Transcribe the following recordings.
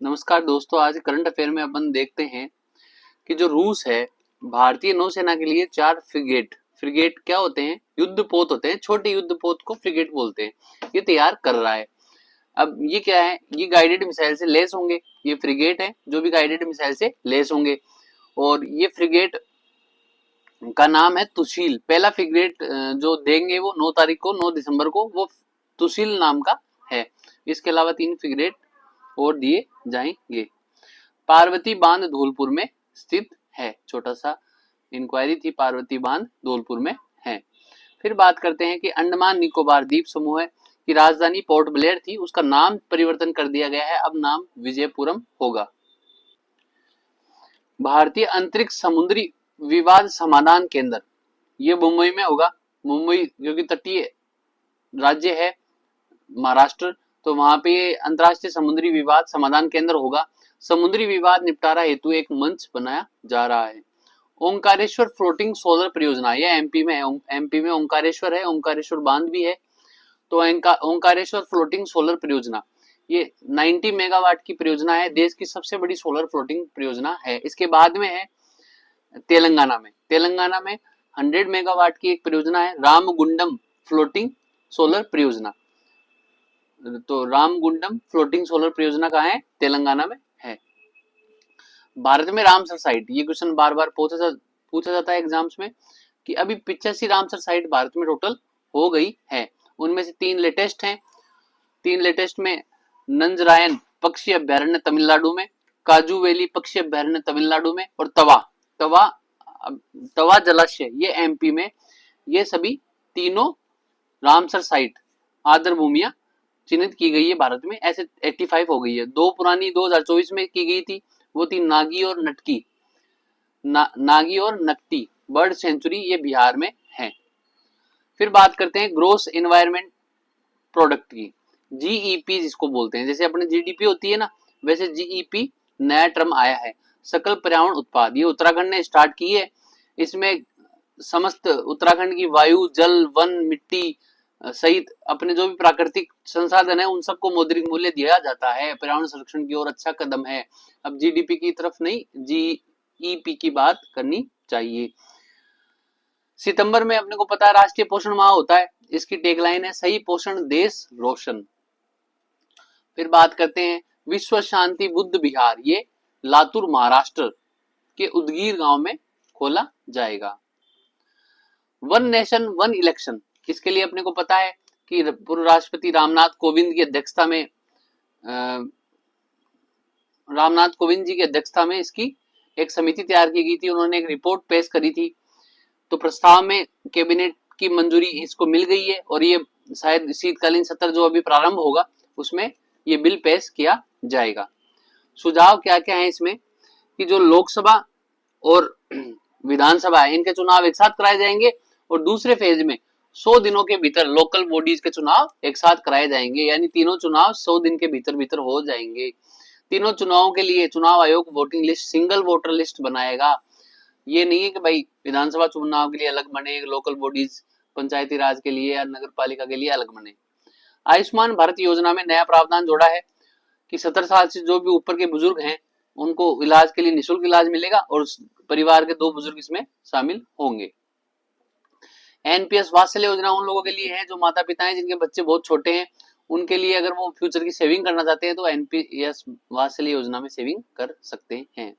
नमस्कार दोस्तों, आज करंट अफेयर में अपन देखते हैं कि जो रूस है, भारतीय नौसेना के लिए 4 फ्रिगेट फ्रिगेट क्या होते हैं? युद्धपोत होते हैं। छोटे युद्धपोत को फ्रिगेट बोलते हैं। ये तैयार कर रहा है। अब ये क्या है? ये गाइडेड मिसाइल से लेस होंगे। ये फ्रिगेट है जो भी गाइडेड मिसाइल से लेस होंगे। और ये फ्रिगेट का नाम है तुशील। पहला फ्रिगेट जो देंगे वो 9 तारीख को, 9 दिसंबर को, वो तुशील नाम का है। इसके अलावा 3 फ्रिगेट और दिए जाएंगे। पार्वती बांध धौलपुर में स्थित है। छोटा सा इंक्वायरी थी, पार्वती बांध धौलपुर में है। फिर बात करते हैं कि अंडमान निकोबार द्वीप समूह है की राजधानी पोर्ट ब्लेयर थी, उसका नाम परिवर्तन कर दिया गया है, अब नाम विजयपुरम होगा। भारतीय अंतरिक्ष समुद्री विवाद समाधान केंद्र ये मुंबई में होगा। मुंबई जो कि तटीय राज्य है महाराष्ट्र, तो वहां पे अंतरराष्ट्रीय समुद्री विवाद समाधान केंद्र होगा। समुद्री विवाद निपटारा हेतु एक मंच बनाया जा रहा है। ओंकारेश्वर फ्लोटिंग सोलर परियोजना ये एमपी में है। एमपी में ओंकारेश्वर है, ओंकारेश्वर बांध भी है। तो ओंकारेश्वर फ्लोटिंग सोलर परियोजना ये 90 मेगावाट की परियोजना है। देश की सबसे बड़ी सोलर फ्लोटिंग परियोजना है। इसके बाद में है तेलंगाना में 100 मेगावाट की एक परियोजना है, रामगुंडम फ्लोटिंग सोलर परियोजना। तो रामगुंडम फ्लोटिंग सोलर परियोजना कहाँ है? तेलंगाना में है। भारत में रामसर साइट, ये क्वेश्चन बार बार पूछा जाता है एग्जाम्स में कि अभी 85 रामसर साइट भारत में टोटल हो गई है। उनमें से 3 लेटेस्ट हैं। 3 लेटेस्ट में नंजरायन पक्षी अभ्यारण्य तमिलनाडु में, काजू वैली पक्षी अभ्यारण्य तमिलनाडु में, और तवा जलाशय ये एमपी में। ये सभी तीनों रामसर साइट आदर भूमिया चिन्हित की गई है भारत में। ऐसे 85 हो गई है। 2 पुरानी 2024 में की गई थी, वो थी नागी और नकटी बर्ड सेंचुरी, ये बिहार में है। फिर बात करते हैं ग्रोस एनवायरमेंट प्रोडक्ट की, जीईपी जिसको बोलते हैं। जैसे अपने जीडीपी होती है ना, वैसे जीईपी नया टर्म आया है, सकल पर्यावरण उत्पाद। ये उत्तराखंड ने स्टार्ट की है। इसमें समस्त उत्तराखंड की वायु, जल, वन, मिट्टी सहित अपने जो भी प्राकृतिक संसाधन है उन सबको मौद्रिक मूल्य दिया जाता है। पर्यावरण संरक्षण की ओर अच्छा कदम है। अब जीडीपी की तरफ नहीं, जीईपी की बात करनी चाहिए। सितंबर में अपने को पता है राष्ट्रीय पोषण माह होता है। इसकी टैगलाइन है सही पोषण देश रोशन। फिर बात करते हैं विश्व शांति बुद्ध विहार, ये लातूर महाराष्ट्र के उदगीर गांव में खोला जाएगा। वन नेशन वन इलेक्शन, इसके लिए अपने को पता है कि पूर्व राष्ट्रपति रामनाथ कोविंद की अध्यक्षता में इसकी एक समिति तैयार की गई थी। उन्होंने एक रिपोर्ट पेश करी थी, तो प्रस्ताव में कैबिनेट की मंजूरी इसको मिल गई है और ये शायद शीतकालीन सत्र जो अभी प्रारंभ होगा उसमें ये बिल पेश किया जाएगा। सुझाव क्या क्या है इसमें कि जो लोकसभा और विधानसभा है इनके चुनाव एक साथ कराए जाएंगे, और दूसरे फेज में 100 दिनों के भीतर लोकल बॉडीज के चुनाव एक साथ कराए जाएंगे। यानी तीनों चुनाव 100 दिन के भीतर हो जाएंगे। तीनों चुनावों के लिए चुनाव आयोग voting list, single voter list बनाएगा। ये नहीं है कि भाई विधानसभा चुनाव के लिए अलग बने, लोकल बॉडीज पंचायती राज के लिए या नगर पालिका के लिए अलग बने। आयुष्मान भारत योजना में नया प्रावधान जोड़ा है कि 70 साल से जो भी ऊपर के बुजुर्ग हैं उनको इलाज के लिए निःशुल्क इलाज मिलेगा, और परिवार के 2 बुजुर्ग इसमें शामिल होंगे। एनपीएस वात्सल्य योजना उन लोगों के लिए है जो माता पिता हैं जिनके बच्चे बहुत छोटे हैं, उनके लिए अगर वो फ्यूचर की सेविंग करना चाहते हैं तो एनपीएस वात्सल्य योजना में सेविंग कर सकते हैं।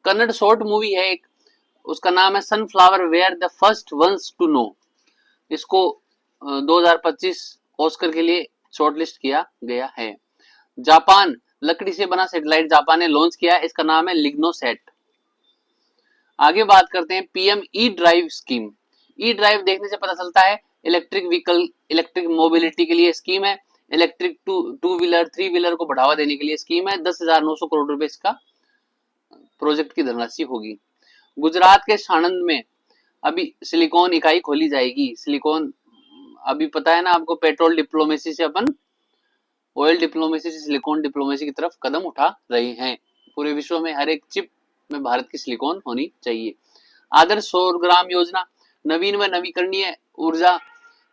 कन्नड़ शॉर्ट मूवी है एक, उसका नाम है sunflower were the first ones to know. इसको 2025 ऑस्कर के लिए शॉर्टलिस्ट किया गया है। जापान लकड़ी से बना सैटेलाइट जापान ने लॉन्च किया है, इसका नाम है लिग्नोसेट। आगे बात करते हैं PM E drive scheme. E drive देखने से पता चलता है इलेक्ट्रिक व्हीकल, इलेक्ट्रिक मोबिलिटी के लिए स्कीम है। इलेक्ट्रिक टू व्हीलर, 3 व्हीलर को बढ़ावा देने के लिए स्कीम है। 10,900 करोड़ रुपए इसका प्रोजेक्ट की धनराशि होगी। गुजरात के साणंद में अभी सिलिकॉन इकाई खोली जाएगी। सिलिकॉन अभी पता है ना आपको, पेट्रोल डिप्लोमेसी से अपन ऑयल डिप्लोमेसी से सिलिकॉन डिप्लोमेसी की तरफ कदम उठा रहे हैं। पूरे विश्व में हर एक चिप में भारत की सिलिकॉन होनी चाहिए। आदर्श सौर ग्राम योजना, नवीन व नवीकरणीय ऊर्जा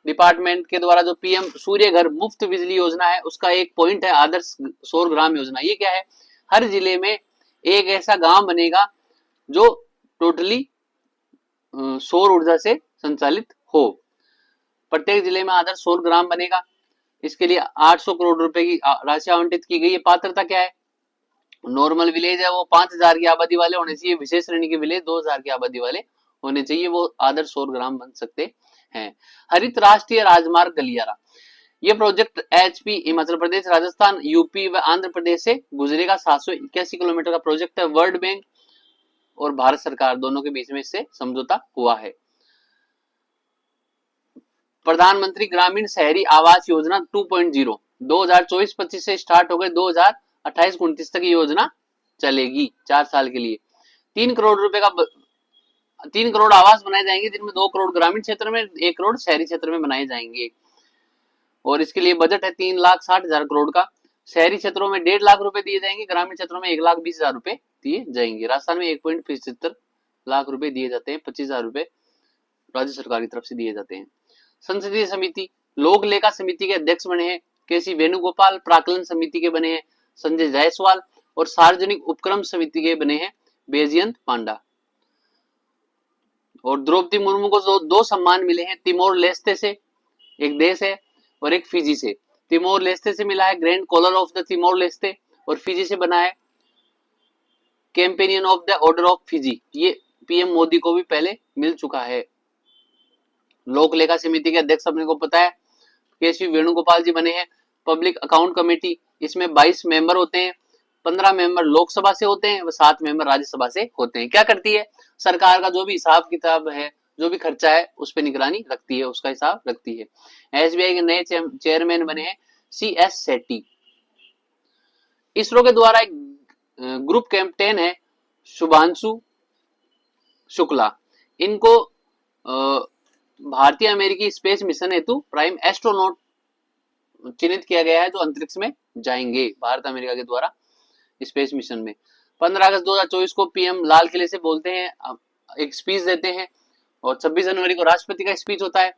डिपार्टमेंट के द्वारा जो पीएम सूर्य घर मुफ्त बिजली योजना है, उसका एक पॉइंट है आदर्श सौर ग्राम योजना। ये क्या है, हर जिले में एक ऐसा गांव बनेगा जो टोटली सौर ऊर्जा से संचालित हो। प्रत्येक जिले में आदर्श सौर ग्राम बनेगा। इसके लिए 800 करोड़ रुपए की राशि आवंटित की गई है। पात्रता क्या है, नॉर्मल विलेज है वो 5000 की आबादी वाले होने चाहिए, विशेष श्रेणी के विलेज 2000 की आबादी वाले होने चाहिए, वो आदर्श सौर ग्राम बन सकते हैं। हरित राष्ट्रीय राजमार्ग गलियारा, ये project HP Himachal Pradesh, Rajasthan, UP व आंध्र प्रदेश से गुजरेगा। 781 किलोमीटर का प्रोजेक्ट है। वर्ल्ड बैंक और भारत सरकार दोनों के बीच में इससे समझौता हुआ है। प्रधानमंत्री ग्रामीण शहरी आवास योजना 2.0 2024-25 से स्टार्ट हो गए, 2028-29 तक ये योजना चलेगी 4 साल के लिए। 3 करोड़ रुपए का 3 करोड़ आवास बनाए जाएंगे, जिनमें 2 करोड़ ग्रामीण क्षेत्र में, 1 करोड़ शहरी क्षेत्र में बनाए जाएंगे। और इसके लिए बजट है 3,60,000 करोड़ का। शहरी क्षेत्रों में 1.5 लाख रुपए दिए जाएंगे, ग्रामीण क्षेत्रों में 1,20,000 रुपए दिए जाएंगे। राजस्थान में 1.75 लाख रुपए दिए जाते हैं, 25,000 रुपए राज्य सरकार की तरफ से दिए जाते हैं। संसदीय समिति, लोक लेखा समिति के अध्यक्ष बने हैं केसी वेणुगोपाल, प्राकलन समिति के बने हैं संजय जायसवाल और सार्वजनिक उपक्रम समिति के बने हैं बैजयंत पांडा। और द्रौपदी मुर्मू को 2 सम्मान मिले हैं, तिमोर लेस्ते से एक देश है और एक फिजी से। तिमोर लेस्ते से मिला है grand collar of the Timor Leste, और फिजी से बना है companion of the order of Fiji. ये पीएम मोदी को भी पहले मिल चुका है। लोक लेखा समिति के अध्यक्ष अपने को पता है केसी वेणुगोपाल जी बने हैं। पब्लिक अकाउंट कमेटी, इसमें 22 मेंबर होते हैं, 15 मेंबर लोकसभा से होते हैं व 7 मेंबर राज्यसभा से होते हैं। क्या करती है, सरकार का जो भी हिसाब किताब है, जो भी खर्चा है उस पर निगरानी रखती है, उसका हिसाब रखती है। एसबीआई के नए चेयरमैन बने हैं CS सेट्टी। इसरो के द्वारा एक ग्रुप कैप्टन है शुभांशु शुक्ला। इनको भारतीय अमेरिकी स्पेस मिशन हेतु प्राइम एस्ट्रोनॉट चिन्हित किया गया है, जो अंतरिक्ष में जाएंगे भारत अमेरिका के द्वारा स्पेस मिशन में। 15 अगस्त 2024 को पीएम लाल किले से बोलते हैं, एक स्पीच देते हैं, और 26 जनवरी को राष्ट्रपति का स्पीच होता है।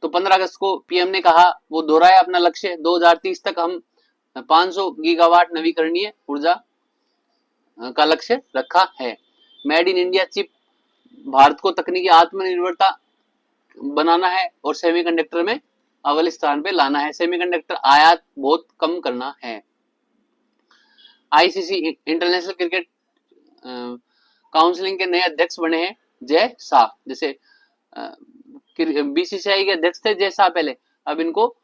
तो 15 अगस्त को पीएम ने कहा, वो दोहराया अपना लक्ष्य, 2030 तक हम 500 गीगावाट नवीकरणीय ऊर्जा का लक्ष्य रखा है। Made in India chip, Bharat को तकनीकी आत्मनिर्भरता बनाना है और सेमीकंडक्टर में अव्वल स्थान पे लाना है। सेमीकंडक्टर आयात बहुत कम करना है। आईसीसी इंटरनेशनल क्रिकेट काउंसिलिंग के नए अध्यक्ष बने हैं जय शाह। जैसे बीसीसीआई के अध्यक्ष थे जय शाह पहले, अब इनको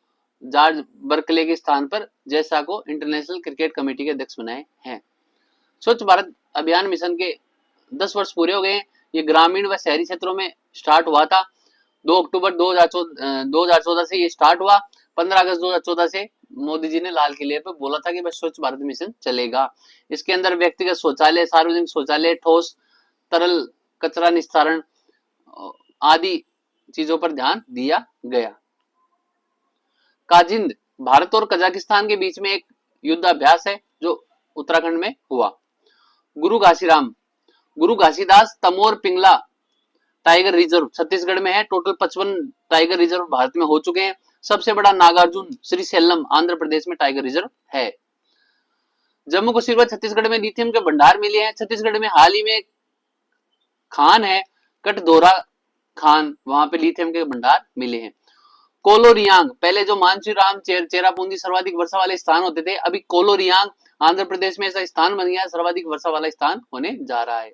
जॉर्ज बर्कले के स्थान पर जय शाह को इंटरनेशनल क्रिकेट कमेटी के अध्यक्ष बनाए हैं। स्वच्छ भारत अभियान मिशन के 10 वर्ष पूरे हो गए हैं। ये ग्रामीण व शहरी क्षेत्रों में स्टार्ट हुआ था। 2 अक्टूबर 2014 से ये स्टार्ट हुआ। 15 अगस्त 2014 से मोदी जी ने लाल किले पर बोला था कि बस स्वच्छ भारत मिशन चलेगा। इसके अंदर व्यक्तिगत शौचालय, सार्वजनिक शौचालय, ठोस तरल कचरा निस्तारण आदि चीजों पर ध्यान दिया गया। काजिंद, भारत और कजाकिस्तान के बीच में एक युद्धाभ्यास है जो उत्तराखंड में हुआ। गुरु घासीराम, गुरु घासीदास तमोर पिंगला टाइगर रिजर्व छत्तीसगढ़ में है। टोटल 55 टाइगर रिजर्व भारत में हो चुके हैं। सबसे बड़ा नागार्जुन श्रीशैलम आंध्र प्रदेश में टाइगर रिजर्व है। जम्मू कश्मीर व छत्तीसगढ़ में लिथियम के भंडार मिले हैं। छत्तीसगढ़ में हाल ही में खान है कटदोरा खान, वहां पे लिथियम के भंडार मिले हैं। कोलोरियांग, पहले जो मानसीराम चेरापूंजी सर्वाधिक वर्षा वाले स्थान होते थे, अभी कोलोरियांग आंध्र प्रदेश में ऐसा स्थान बन गया, सर्वाधिक वर्षा वाला स्थान होने जा रहा है।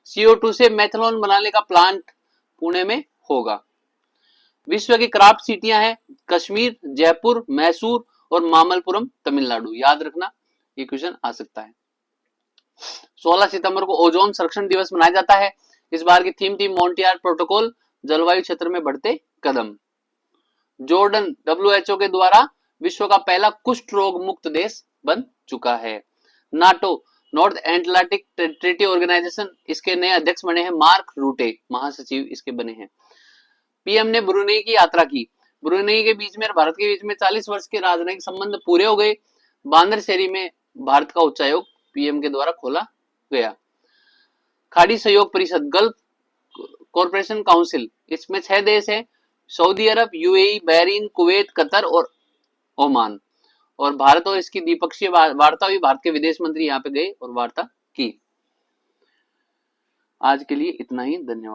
CO2 से मेथनॉल बनाने का प्लांट पुणे में होगा। विश्व की क्राफ्ट सिटियां हैं कश्मीर, जयपुर, मैसूर और मामल्लपुरम तमिलनाडु। याद रखना, ये क्वेश्चन आ सकता है। 16 सितंबर को ओजोन संरक्षण दिवस मनाया जाता है। इस बार की थीम थी मॉन्ट्रियल प्रोटोकॉल, जलवायु क्षेत्र में बढ़ते कदम। जॉर्डन WHO के द्वारा विश्व का पहला कुष्ठ रोग मुक्त देश बन चुका है। NATO, North Atlantic Treaty Organization, इसके नए अध्यक्ष बने हैं मार्क रूटे, महासचिव इसके बने हैं। पीएम ने ब्रुनेई की यात्रा की। ब्रुनेई के बीच में भारत के बीच में 40 वर्ष के राजनयिक संबंध पूरे हो गए। बांदरशेरी में भारत का उच्चायोग पीएम के द्वारा खोला गया। खाड़ी सहयोग परिषद, गल्फ कॉर्पोरेशन काउंसिल, इसमें 6 देश हैं सऊदी अरब, यूएई, बहरीन, कुवैत, कतर और ओमान। और भारत और इसकी द्विपक्षीय वार्ता हुई, भारत के विदेश मंत्री यहाँ पे गए और वार्ता की। आज के लिए इतना ही, धन्यवाद।